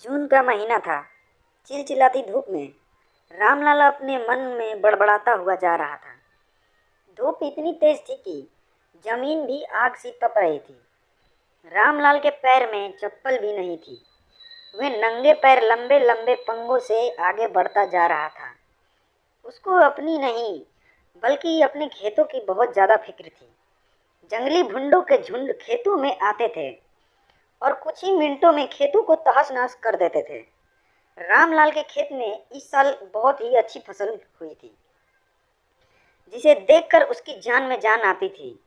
जून का महीना था। चिलचिलाती धूप में रामलाल अपने मन में बड़बड़ाता हुआ जा रहा था। धूप इतनी तेज थी कि जमीन भी आग सी तप रही थी। रामलाल के पैर में चप्पल भी नहीं थी। वह नंगे पैर लंबे लंबे पंगों से आगे बढ़ता जा रहा था। उसको अपनी नहीं बल्कि अपने खेतों की बहुत ज्यादा फिक्र थी। जंगली भुंडों के झुंड खेतों में आते थे और कुछ ही मिनटों में खेतों को तहस नहस कर देते थे। रामलाल के खेत में इस साल बहुत ही अच्छी फसल हुई थी, जिसे देखकर उसकी जान में जान आती थी।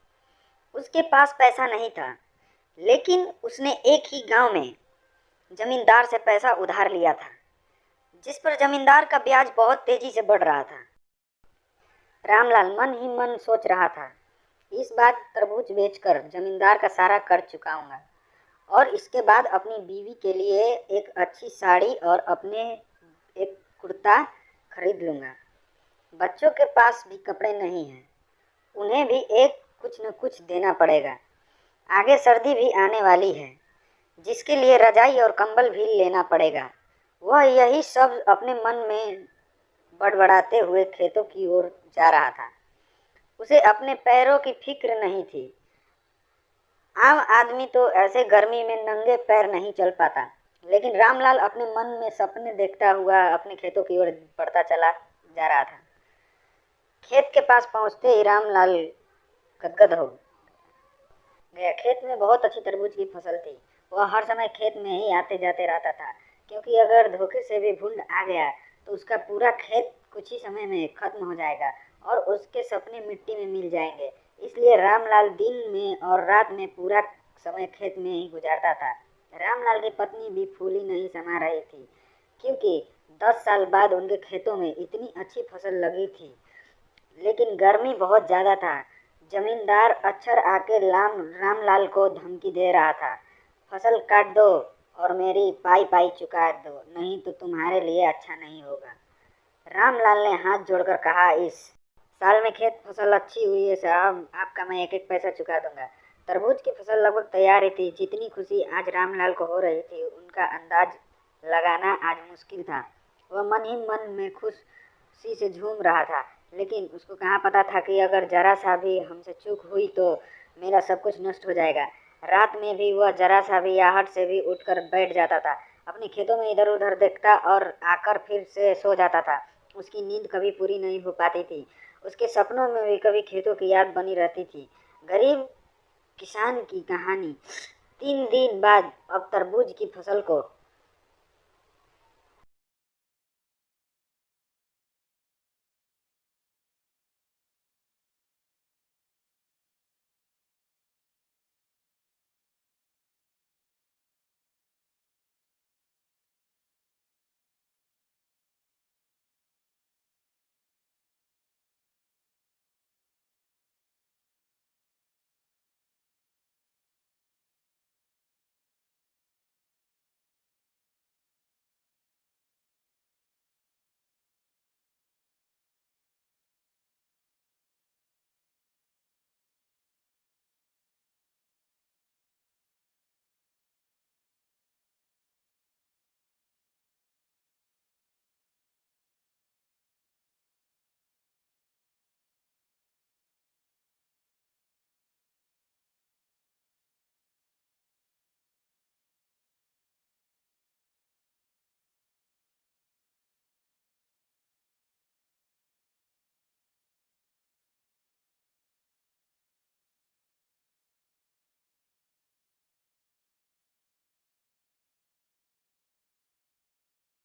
उसके पास पैसा नहीं था, लेकिन उसने एक ही गांव में जमींदार से पैसा उधार लिया था, जिस पर जमींदार का ब्याज बहुत तेजी से बढ़ रहा था। रामलाल मन ही मन सोच रहा था, इस बार तरबूज बेचकर जमींदार का सारा कर्ज चुकाऊंगा और इसके बाद अपनी बीवी के लिए एक अच्छी साड़ी और अपने एक कुर्ता खरीद लूँगा। बच्चों के पास भी कपड़े नहीं हैं, उन्हें भी एक कुछ न कुछ देना पड़ेगा। आगे सर्दी भी आने वाली है, जिसके लिए रजाई और कंबल भी लेना पड़ेगा। वह यही सब अपने मन में बड़बड़ाते हुए खेतों की ओर जा रहा था। उसे अपने पैरों की फिक्र नहीं थी। आम आदमी तो ऐसे गर्मी में नंगे पैर नहीं चल पाता, लेकिन रामलाल अपने मन में सपने देखता हुआ अपने खेतों की ओर बढ़ता चला जा रहा था। खेत के पास पहुंचते ही रामलाल गदगद हो गया। खेत में बहुत अच्छी तरबूज की फसल थी। वह हर समय खेत में ही आते जाते रहता था, क्योंकि अगर धोखे से भी भूल आ गया तो उसका पूरा खेत कुछ ही समय में खत्म हो जाएगा और उसके सपने मिट्टी में मिल जाएंगे। इसलिए रामलाल दिन में और रात में पूरा समय खेत में ही गुजारता था। रामलाल की पत्नी भी फूली नहीं समा रही थी, क्योंकि 10 साल बाद उनके खेतों में इतनी अच्छी फसल लगी थी, लेकिन गर्मी बहुत ज़्यादा था। जमींदार अक्षर आके रामलाल को धमकी दे रहा था, फसल काट दो और मेरी पाई पाई चुका दो, नहीं तो तुम्हारे लिए अच्छा नहीं होगा। रामलाल ने हाथ जोड़कर कहा, इस साल में खेत फसल अच्छी हुई है साहब, आपका मैं एक एक पैसा चुका दूंगा। तरबूज की फसल लगभग तैयार ही थी। जितनी खुशी आज रामलाल को हो रही थी, उनका अंदाज लगाना आज मुश्किल था। वह मन ही मन में खुशी से झूम रहा था, लेकिन उसको कहाँ पता था कि अगर जरा सा भी हमसे चूक हुई तो मेरा सब कुछ नष्ट हो जाएगा। रात में भी वह जरा सा भी आहट से भी उठकर बैठ जाता था, अपने खेतों में इधर उधर देखता और आकर फिर से सो जाता था। उसकी नींद कभी पूरी नहीं हो पाती थी। उसके सपनों में भी कभी खेतों की याद बनी रहती थी। गरीब किसान की कहानी। 3 दिन बाद अब तरबूज की फसल को